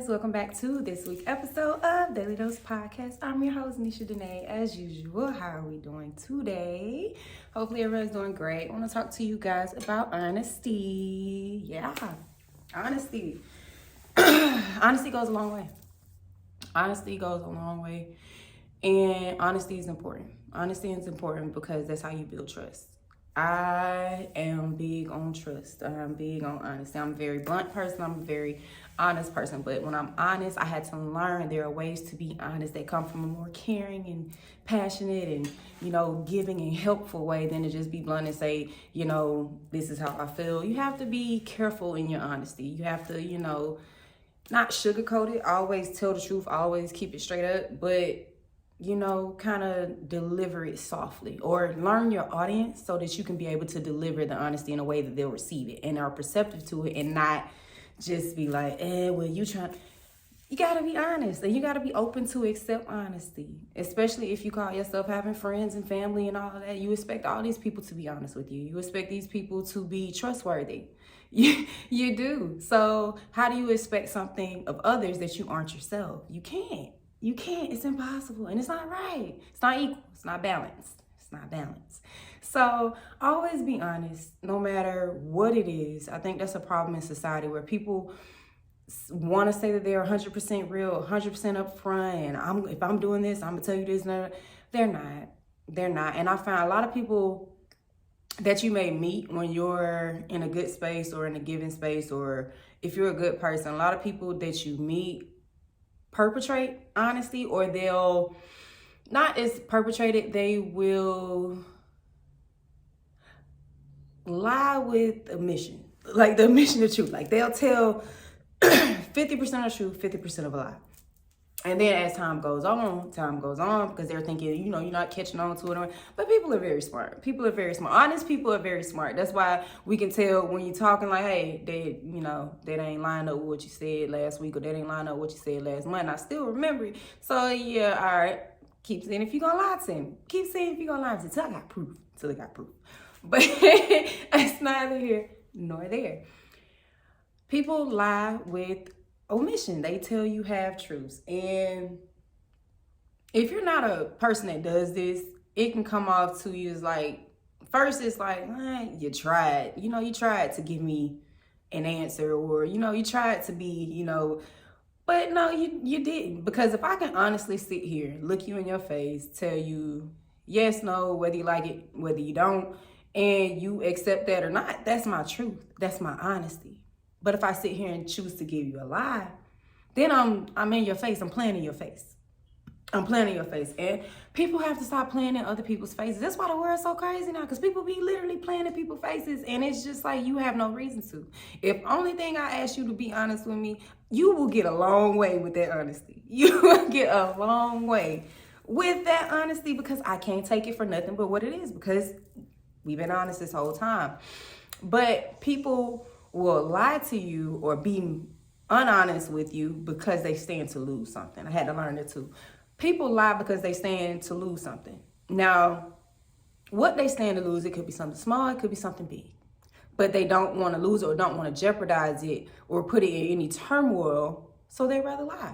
guys, welcome back to this week's episode of Daily Dose Podcast. I'm your host, Nisha Danae, as usual. How are we doing today? Hopefully everyone's doing great. I want to talk to you guys about honesty. Yeah, honesty. Honesty goes a long way. Honesty goes a long way, and honesty is important. Honesty is important because that's how you build trust. I am big on trust. I'm big on honesty. I'm a very blunt person. I'm a very honest person. But when I'm honest, I had to learn there are ways to be honest that come from a more caring and passionate and, giving and helpful way than to just be blunt and say, this is how I feel. You have to be careful in your honesty. You have to, not sugarcoat it. Always tell the truth. Always keep it straight up. But kind of deliver it softly, or learn your audience so that you can be able to deliver the honesty in a way that they'll receive it and are perceptive to it, and not just be like, you got to be honest, and you got to be open to accept honesty, especially if you call yourself having friends and family and all of that. You expect all these people to be honest with you. You expect these people to be trustworthy. You do. So how do you expect something of others that you aren't yourself? You can't. You can't. It's impossible. And it's not right. It's not equal. It's not balanced. It's not balanced. So always be honest, no matter what it is. I think that's a problem in society where people want to say that they're 100% real, 100% upfront. And if I'm doing this, I'm going to tell you this. No, they're not. They're not. And I find a lot of people that you may meet when you're in a good space or in a given space, or if you're a good person, a lot of people that you meet perpetrate honesty, or they'll not as perpetrated, they will lie with omission, like the omission of truth. Like they'll tell 50% of truth, 50% of a lie. And then as time goes on, because they're thinking, you're not catching on to it. But people are very smart. People are very smart. Honest people are very smart. That's why we can tell when you're talking like, hey, that ain't lined up with what you said last week, or that ain't lined up with what you said last month. I still remember it. So yeah, all right. Keep saying if you're going to lie to me. Keep saying if you're going to lie to me. Till I got proof. But it's neither here nor there. People lie with omission. They tell you half truths, and if you're not a person that does this, it can come off to you as like, first it's like, you tried to give me an answer, or you tried to be, but no, you didn't. Because if I can honestly sit here, look you in your face, tell you yes, no, whether you like it, whether you don't, and you accept that or not, that's my truth, that's my honesty. But if I sit here and choose to give you a lie, then I'm in your face. I'm playing in your face. And people have to stop playing in other people's faces. That's why the world's so crazy now, because people be literally playing in people's faces, and it's just like you have no reason to. If only thing I ask you to be honest with me, you will get a long way with that honesty. You will get a long way with that honesty, because I can't take it for nothing but what it is, because we've been honest this whole time. But people will lie to you or be unhonest with you because they stand to lose something. I had to learn it too. People lie because they stand to lose something. Now, what they stand to lose, it could be something small, it could be something big. But they don't want to lose or don't want to jeopardize it or put it in any turmoil, so they'd rather lie.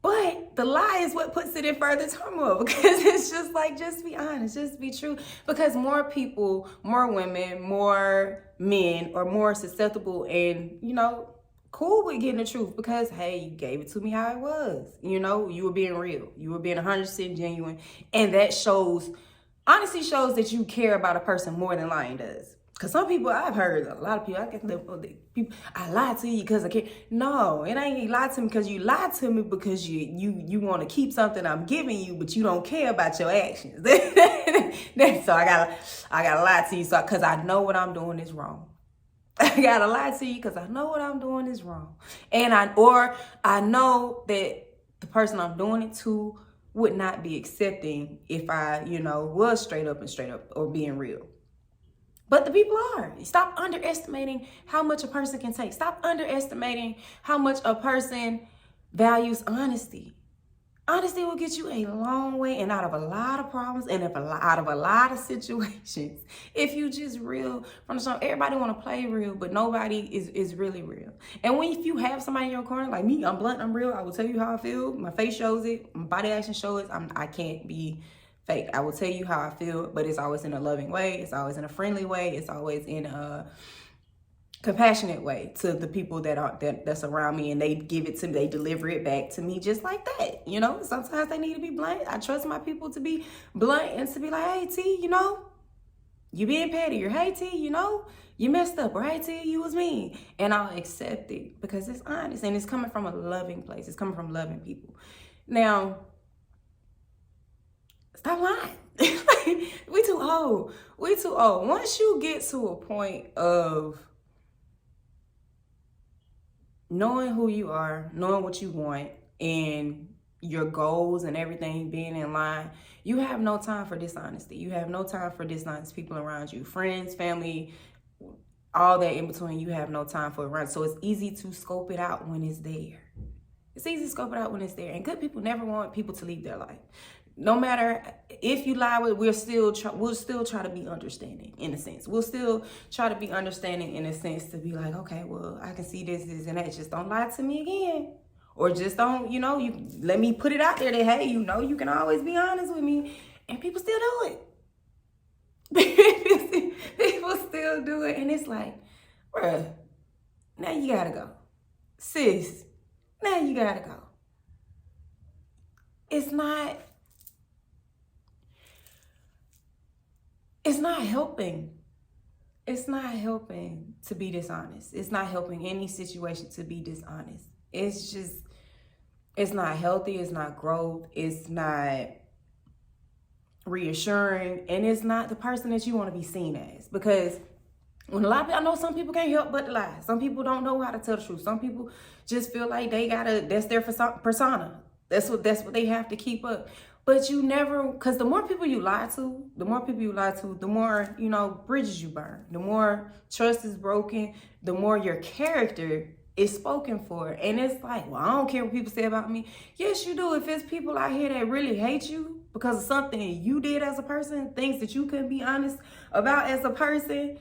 But the lie is what puts it in further turmoil, because it's just like, just be honest, just be true. Because more people, more women, more men are more susceptible and, cool with getting the truth, because, hey, you gave it to me how it was. You were being real. You were being 100% genuine. And that honesty shows that you care about a person more than lying does. Because some people, I've heard a lot of people, I lied to you because I can't. No, it ain't lied to me because you lied to me because you want to keep something I'm giving you, but you don't care about your actions. So I gotta lie to you, because I know what I'm doing is wrong. I gotta lie to you because I know what I'm doing is wrong, and I know that the person I'm doing it to would not be accepting if I was straight up or being real. But the people are. Stop underestimating how much a person can take. Stop underestimating how much a person values honesty. Honesty will get you a long way and out of a lot of problems and out of a lot of situations. If you just real from the start, everybody want to play real, but nobody is really real. And if you have somebody in your corner, like me, I'm blunt, I'm real. I will tell you how I feel. My face shows it. My body action shows it. I can't be fake. I will tell you how I feel, but it's always in a loving way. It's always in a friendly way. It's always in a compassionate way to the people that's around me, and they give it to me, they deliver it back to me just like that. You know, sometimes they need to be blunt. I trust my people to be blunt and to be like, hey T, you know, you being petty, or hey T, you know, you messed up, or hey T, you was mean. And I'll accept it because it's honest and it's coming from a loving place. It's coming from loving people. Now, stop lying. We too old. We too old. Once you get to a point of knowing who you are, knowing what you want, and your goals and everything being in line, you have no time for dishonesty. You have no time for dishonest people around you. Friends, family, all that in between, you have no time for it. So it's easy to scope it out when it's there. It's easy to scope it out when it's there. And good people never want people to leave their life. No matter if you lie, we'll still try to be understanding in a sense. We'll still try to be understanding in a sense to be like, okay, well, I can see this, and that. Just don't lie to me again. Or just don't, you know, you let me put it out there that, hey, you know, you can always be honest with me. And people still do it. People still do it. And it's like, bruh, now you gotta go. Sis, now you gotta go. It's not helping. It's not helping to be dishonest. It's not helping any situation to be dishonest. It's not healthy. It's not growth. It's not reassuring. And it's not the person that you want to be seen as. Because when a lot of people, I know some people can't help but to lie. Some people don't know how to tell the truth. Some people just feel like that's their persona. That's what they have to keep up. But you never, because the more people you lie to, the more, you know, bridges you burn. The more trust is broken, the more your character is spoken for. And it's like, well, I don't care what people say about me. Yes, you do. If it's people out here that really hate you because of something you did as a person, things that you couldn't be honest about as a person,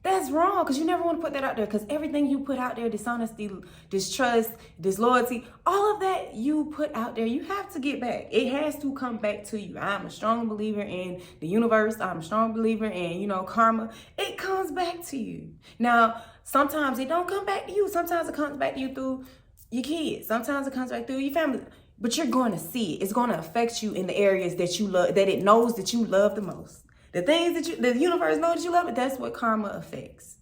that's wrong, because you never want to put that out there, because everything you put out there, dishonesty, distrust, disloyalty, all of that you put out there, you have to get back. It has to come back to you. I'm a strong believer in the universe. I'm a strong believer in, you know, karma. It comes back to you. Now, sometimes it don't come back to you. Sometimes it comes back to you through your kids. Sometimes it comes back through your family. But you're going to see it. It's going to affect you in the areas that you love, that it knows that you love the most. The things that the universe knows that you love it, that's what karma affects.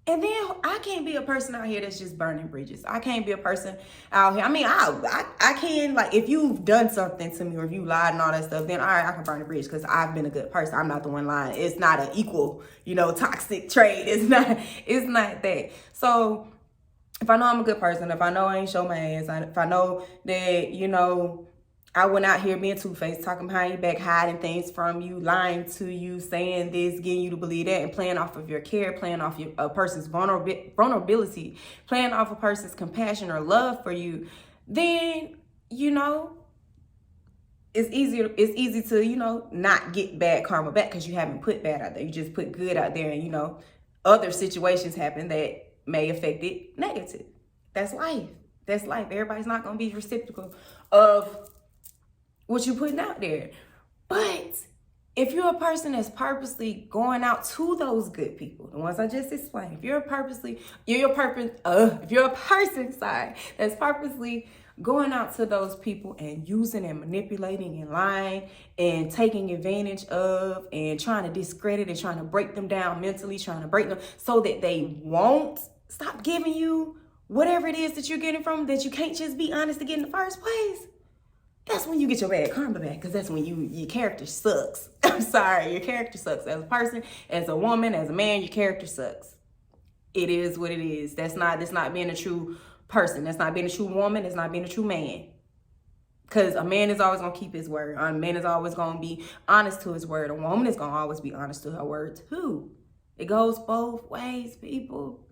And then I can't be a person out here that's just burning bridges. I can't be a person out here. I mean, I can, like, if you've done something to me or if you lied and all that stuff, then all right, I can burn a bridge because I've been a good person. I'm not the one lying. It's not an equal, you know, toxic trade. It's not that. So if I know I'm a good person, if I know I ain't show my ass, if I know that, you know, I went out here being two-faced, talking behind your back, hiding things from you, lying to you, saying this, getting you to believe that, and playing off of your care, playing off a person's vulnerability, playing off a person's compassion or love for you, then, you know, it's easy to, you know, not get bad karma back because you haven't put bad out there. You just put good out there, and, you know, other situations happen that may affect it negative. That's life. That's life. Everybody's not going to be reciprocal of what you're putting out there. But if you're a person that's purposely going out to those good people, the ones I just explained, if you're a person that's purposely going out to those people and using and manipulating and lying and taking advantage of and trying to discredit and trying to break them down mentally, trying to break them so that they won't stop giving you whatever it is that you're getting from, that you can't just be honest to get in the first place, that's when you get your bad karma back, because that's when your character sucks. I'm sorry, your character sucks. As a person, as a woman, as a man, your character sucks. It is what it is. That's not being a true person. That's not being a true woman. That's not being a true man. Because a man is always going to keep his word. A man is always going to be honest to his word. A woman is going to always be honest to her word too. It goes both ways, people.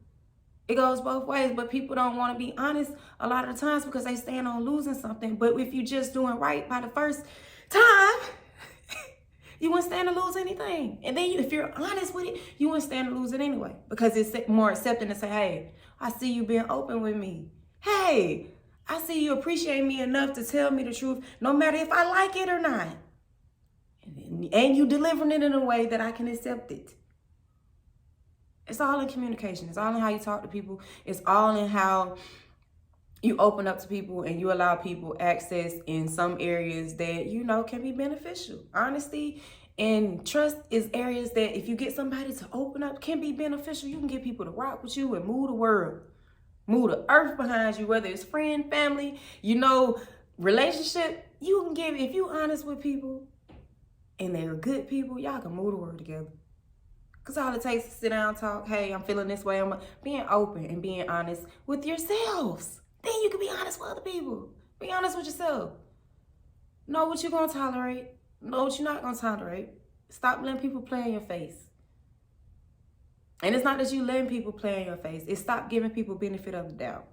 It goes both ways, but people don't want to be honest a lot of the times because they stand on losing something. But if you're just doing right by the first time, you wouldn't stand to lose anything. And then if you're honest with it, you wouldn't stand to lose it anyway. Because it's more accepting to say, hey, I see you being open with me. Hey, I see you appreciate me enough to tell me the truth, no matter if I like it or not. And you delivering it in a way that I can accept it. It's all in communication. It's all in how you talk to people. It's all in how you open up to people and you allow people access in some areas that, you know, can be beneficial. Honesty and trust is areas that if you get somebody to open up can be beneficial. You can get people to rock with you and move the world. Move the earth behind you, whether it's friend, family, you know, relationship. You can give, if you honest with people and they're good people, y'all can move the world together. Because all it takes is to sit down and talk, hey, I'm feeling this way. I'm being open and being honest with yourselves. Then you can be honest with other people. Be honest with yourself. Know what you're going to tolerate. Know what you're not going to tolerate. Stop letting people play in your face. And it's not that you letting people play in your face. It's stop giving people benefit of the doubt.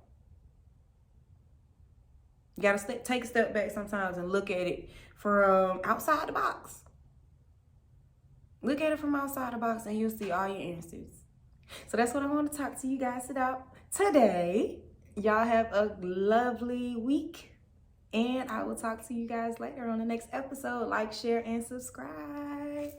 You got to take a step back sometimes and look at it from outside the box. Look at it from outside the box and you'll see all your answers. So that's what I want to talk to you guys about today. Y'all have a lovely week. And I will talk to you guys later on the next episode. Like, share, and subscribe.